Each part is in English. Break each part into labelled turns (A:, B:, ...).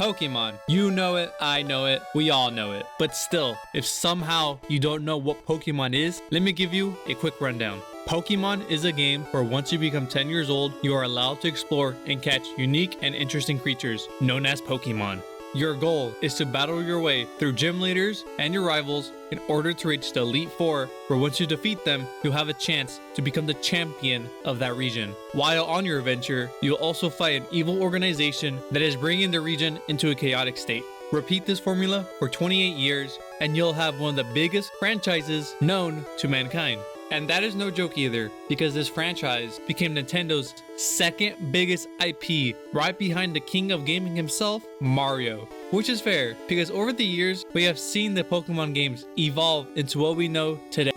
A: Pokemon. You know it, I know it, we all know it. But still, if somehow you don't know what Pokemon is, let me give you a quick rundown. Pokemon is a game where once you become 10 years old, you are allowed to explore and catch unique and interesting creatures known as Pokemon. Your goal is to battle your way through gym leaders and your rivals in order to reach the Elite Four, where once you defeat them, you'll have a chance to become the champion of that region. While on your adventure, you'll also fight an evil organization that is bringing the region into a chaotic state. Repeat this formula for 28 years, and you'll have one of the biggest franchises known to mankind. And that is no joke either, because this franchise became Nintendo's second biggest IP, right behind the king of gaming himself, Mario. Which is fair, because over the years, we have seen the Pokemon games evolve into what we know today.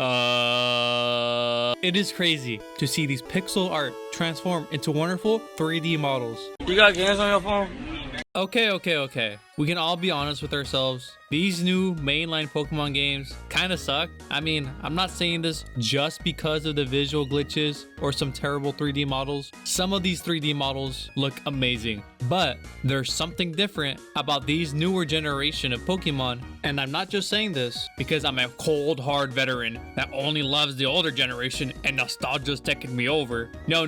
A: It is crazy to see these pixel art transform into wonderful 3D models.
B: You got games on your phone?
A: Okay. We can all be honest with ourselves. These new mainline Pokemon games kind of suck. I mean, I'm not saying this just because of the visual glitches or some terrible 3D models. Some of these 3D models look amazing, but there's something different about these newer generation of Pokemon. And I'm not just saying this because I'm a cold, hard veteran that only loves the older generation and nostalgia's taking me over. No.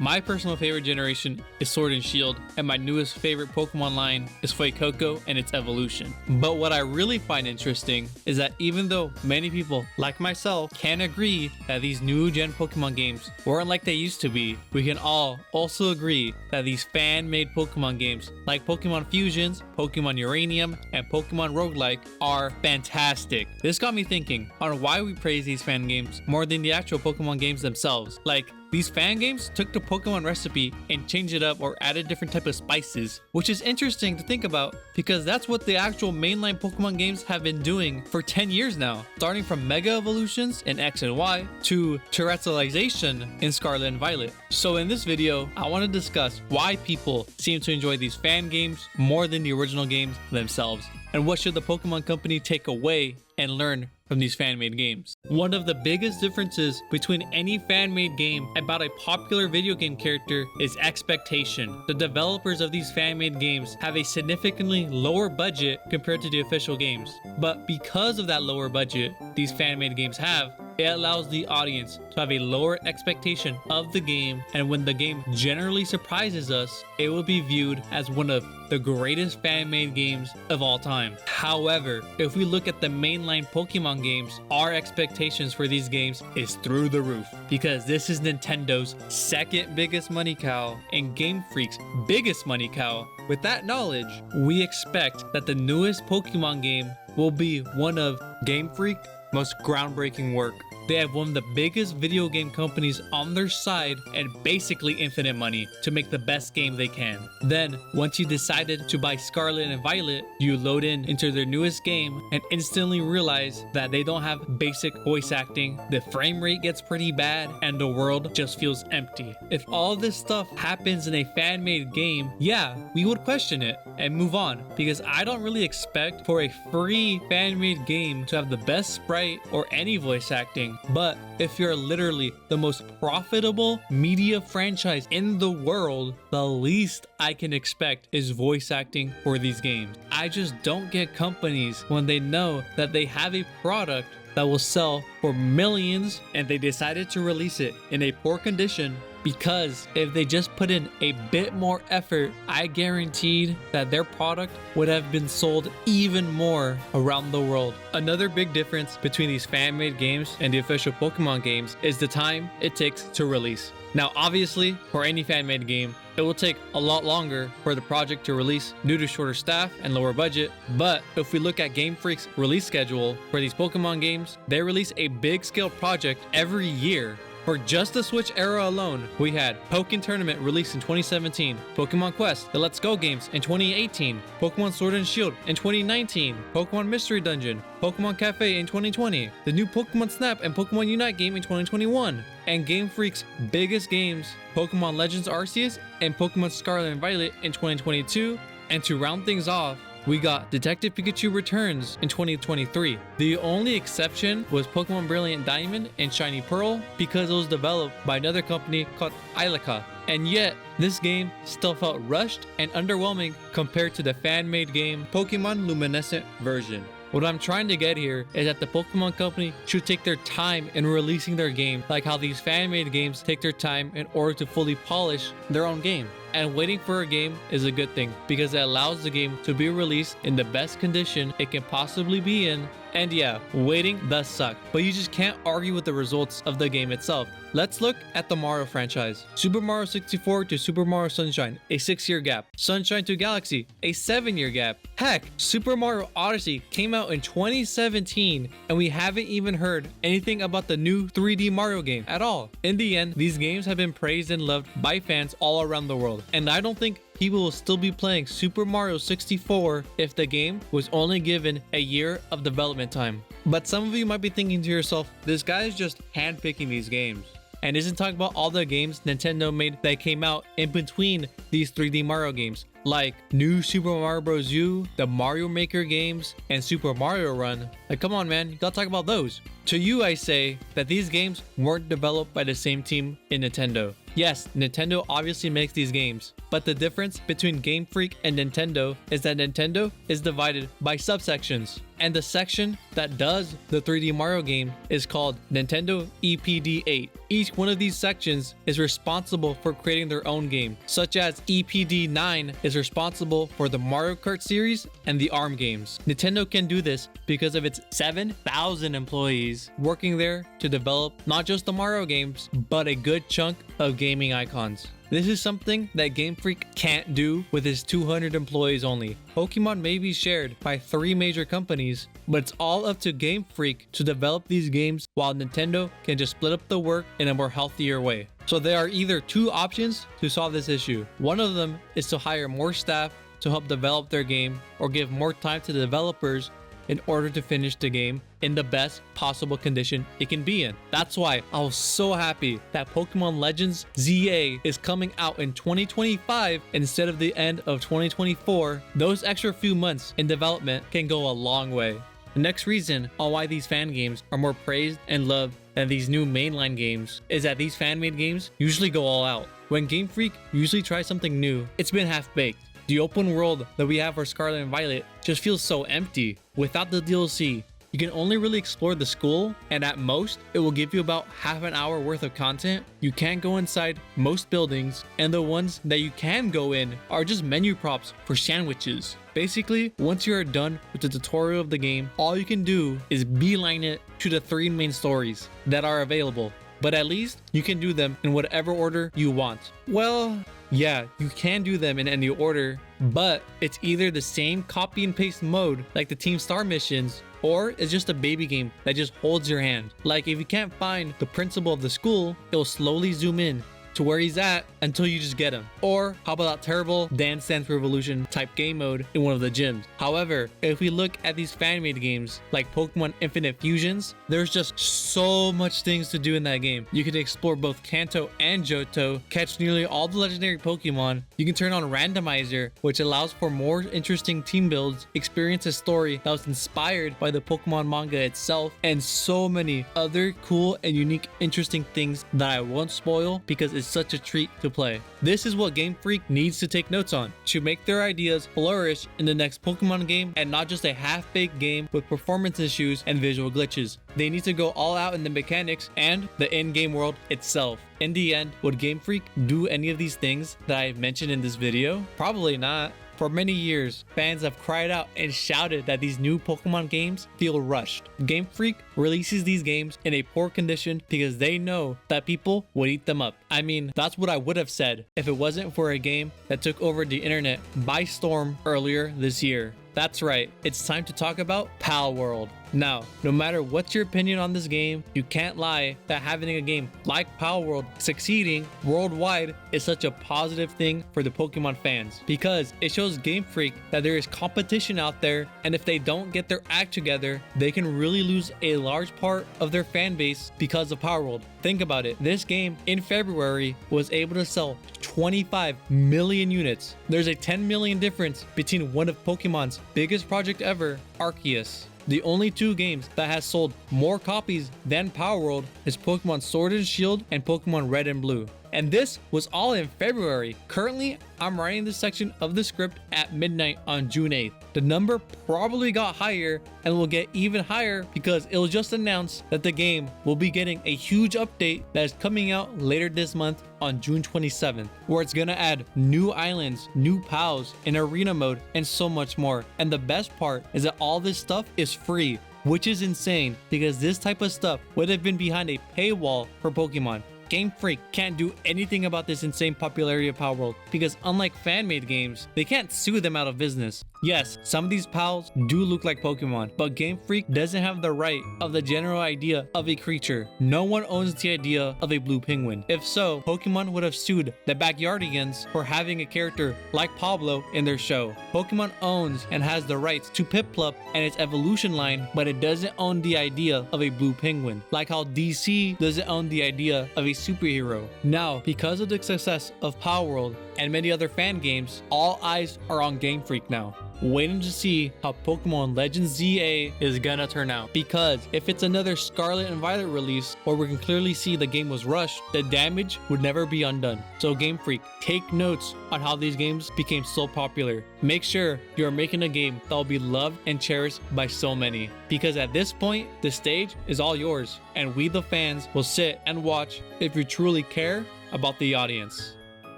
A: My personal favorite generation is Sword and Shield, and my newest favorite Pokemon line is Fuecoco and its evolution. But what I really find interesting is that even though many people, like myself, can agree that these new gen Pokemon games weren't like they used to be, we can all also agree that these fan-made Pokemon games like Pokemon Fusions, Pokemon Uranium, and Pokemon Roguelike are fantastic. This got me thinking on why we praise these fan games more than the actual Pokemon games themselves. Like, these fan games took the Pokemon recipe and changed it up or added different type of spices, which is interesting to think about because that's what the actual mainline Pokemon games have been doing for 10 years now, starting from Mega Evolutions in X and Y to Terrestrialization in Scarlet and Violet. So in this video, I want to discuss why people seem to enjoy these fan games more than the original games themselves, and what should the Pokemon Company take away and learn from these fan-made games. One of the biggest differences between any fan-made game about a popular video game character is expectation. The developers of these fan-made games have a significantly lower budget compared to the official games. But because of that lower budget these fan-made games have, it allows the audience to have a lower expectation of the game, and when the game generally surprises us, it will be viewed as one of the greatest fan-made games of all time. However, if we look at the mainline Pokemon games, our expectations for these games is through the roof, because this is Nintendo's second biggest money cow and Game Freak's biggest money cow. With that knowledge, we expect that the newest Pokemon game will be one of Game Freak's most groundbreaking work. They have one of the biggest video game companies on their side and basically infinite money to make the best game they can. Then, once you decided to buy Scarlet and Violet, you load into their newest game and instantly realize that they don't have basic voice acting, the frame rate gets pretty bad, and the world just feels empty. If all this stuff happens in a fan-made game, yeah, we would question it and move on, because I don't really expect for a free fan-made game to have the best sprite or any voice acting. But if you're literally the most profitable media franchise in the world, the least I can expect is voice acting for these games. I just don't get companies when they know that they have a product that will sell for millions and they decided to release it in a poor condition, because if they just put in a bit more effort, I guaranteed that their product would have been sold even more around the world. Another big difference between these fan-made games and the official Pokemon games is the time it takes to release. Now, obviously, for any fan-made game, it will take a lot longer for the project to release due to shorter staff and lower budget. But if we look at Game Freak's release schedule for these Pokemon games, they release a big-scale project every year. For just the Switch era alone, we had Pokken Tournament released in 2017, Pokemon Quest, the Let's Go games in 2018, Pokemon Sword and Shield in 2019, Pokemon Mystery Dungeon, Pokemon Cafe in 2020, the new Pokemon Snap and Pokemon Unite game in 2021, and Game Freak's biggest games, Pokemon Legends Arceus and Pokemon Scarlet and Violet in 2022, and to round things off, we got Detective Pikachu Returns in 2023. The only exception was Pokemon Brilliant Diamond and Shiny Pearl because it was developed by another company called Ilika. And yet, this game still felt rushed and underwhelming compared to the fan-made game Pokemon Luminescent version. What I'm trying to get here is that the Pokemon Company should take their time in releasing their game, like how these fan-made games take their time in order to fully polish their own game. And waiting for a game is a good thing because it allows the game to be released in the best condition it can possibly be in. And yeah, waiting does suck, but you just can't argue with the results of the game itself. Let's look at the Mario franchise. Super Mario 64 to Super Mario Sunshine, a 6-year gap. Sunshine to Galaxy, a 7-year gap. Heck, Super Mario Odyssey came out in 2017 and we haven't even heard anything about the new 3D Mario game at all. In the end, these games have been praised and loved by fans all around the world. And I don't think people will still be playing Super Mario 64 if the game was only given a year of development time. But some of you might be thinking to yourself, this guy is just handpicking these games and isn't talking about all the games Nintendo made that came out in between these 3D Mario games, like New Super Mario Bros. U, the Mario Maker games, and Super Mario Run. Like, come on, man, you gotta talk about those. To you, I say that these games weren't developed by the same team in Nintendo. Yes, Nintendo obviously makes these games, but the difference between Game Freak and Nintendo is that Nintendo is divided by subsections. And the section that does the 3D Mario game is called Nintendo EPD8. Each one of these sections is responsible for creating their own game, such as EPD9 is responsible for the Mario Kart series and the ARM games. Nintendo can do this because of its 7,000 employees working there to develop not just the Mario games, but a good chunk of gaming icons. This is something that Game Freak can't do with his 200 employees only. Pokemon may be shared by 3 major companies, but it's all up to Game Freak to develop these games while Nintendo can just split up the work in a more healthier way. So there are either 2 options to solve this issue. One of them is to hire more staff to help develop their game or give more time to the developers in order to finish the game in the best possible condition it can be in. That's why I was so happy that Pokemon Legends ZA is coming out in 2025 instead of the end of 2024. Those extra few months in development can go a long way. The next reason on why these fan games are more praised and loved than these new mainline games is that these fan-made games usually go all out. When Game Freak usually tries something new, it's been half-baked. The open world that we have for Scarlet and Violet just feels so empty. Without the DLC, you can only really explore the school, and at most, it will give you about half an hour worth of content. You can't go inside most buildings, and the ones that you can go in are just menu props for sandwiches. Basically, once you are done with the tutorial of the game, all you can do is beeline it to the 3 main stories that are available. But at least you can do them in whatever order you want. Well, yeah, you can do them in any order, but it's either the same copy and paste mode like the Team Star missions, or it's just a baby game that just holds your hand. Like if you can't find the principal of the school, it'll slowly zoom in to where he's at until you just get him. Or how about that terrible Dance Dance Revolution type game mode in one of the gyms? However, if we look at these fan-made games like Pokemon Infinite Fusions, there's just so much things to do in that game. You can explore both Kanto and Johto, catch nearly all the legendary Pokemon. You can turn on Randomizer, which allows for more interesting team builds, experience a story that was inspired by the Pokemon manga itself, and so many other cool and unique interesting things that I won't spoil because it's such a treat to play. This is what Game Freak needs to take notes on to make their ideas flourish in the next Pokemon game and not just a half-baked game with performance issues and visual glitches. They need to go all out in the mechanics and the in-game world itself. In the end, would Game Freak do any of these things that I've mentioned in this video? Probably not. For many years, fans have cried out and shouted that these new Pokemon games feel rushed. Game Freak releases these games in a poor condition because they know that people would eat them up. I mean, that's what I would have said if it wasn't for a game that took over the internet by storm earlier this year. That's right, it's time to talk about Palworld. Now, no matter what's your opinion on this game, you can't lie that having a game like Palworld succeeding worldwide is such a positive thing for the Pokemon fans because it shows Game Freak that there is competition out there, and if they don't get their act together, they can really lose a large part of their fan base because of Palworld. Think about it, this game in February was able to sell 25 million units. There's a 10 million difference between one of Pokemon's biggest project ever, Arceus. the only two games that has sold more copies than Palworld is Pokemon Sword and Shield and Pokemon Red and Blue. And this was all in February. Currently, I'm writing this section of the script at midnight on June 8th. The number probably got higher and will get even higher because it was just announced that the game will be getting a huge update that is coming out later this month on June 27th, where it's gonna add new islands, new pals, an arena mode, and so much more. And the best part is that all this stuff is free, which is insane because this type of stuff would have been behind a paywall for Pokemon. Game Freak can't do anything about this insane popularity of Palworld because unlike fan-made games, they can't sue them out of business. Yes, some of these pals do look like Pokemon, but Game Freak doesn't have the right of the general idea of a creature. No one owns the idea of a blue penguin. If so, Pokemon would have sued the Backyardigans for having a character like Pablo in their show. Pokemon owns and has the rights to Piplup and its evolution line, but it doesn't own the idea of a blue penguin, like how DC doesn't own the idea of a superhero. Now, because of the success of Palworld and many other fan games, all eyes are on Game Freak now, waiting to see how Pokemon Legends ZA is gonna turn out. Because if it's another Scarlet and Violet release where we can clearly see the game was rushed, the damage would never be undone. So Game Freak, take notes on how these games became so popular. Make sure you're making a game that will be loved and cherished by so many. Because at this point, the stage is all yours, and we the fans will sit and watch if you truly care about the audience.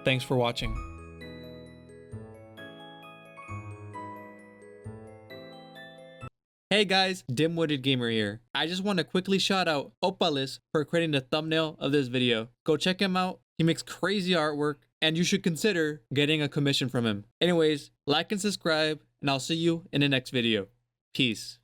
A: Thanks for watching. Hey guys, Dim-Witted Gamer here. I just want to quickly shout out Opalis for creating the thumbnail of this video. Go check him out. He makes crazy artwork and you should consider getting a commission from him. Anyways, like and subscribe and I'll see you in the next video. Peace.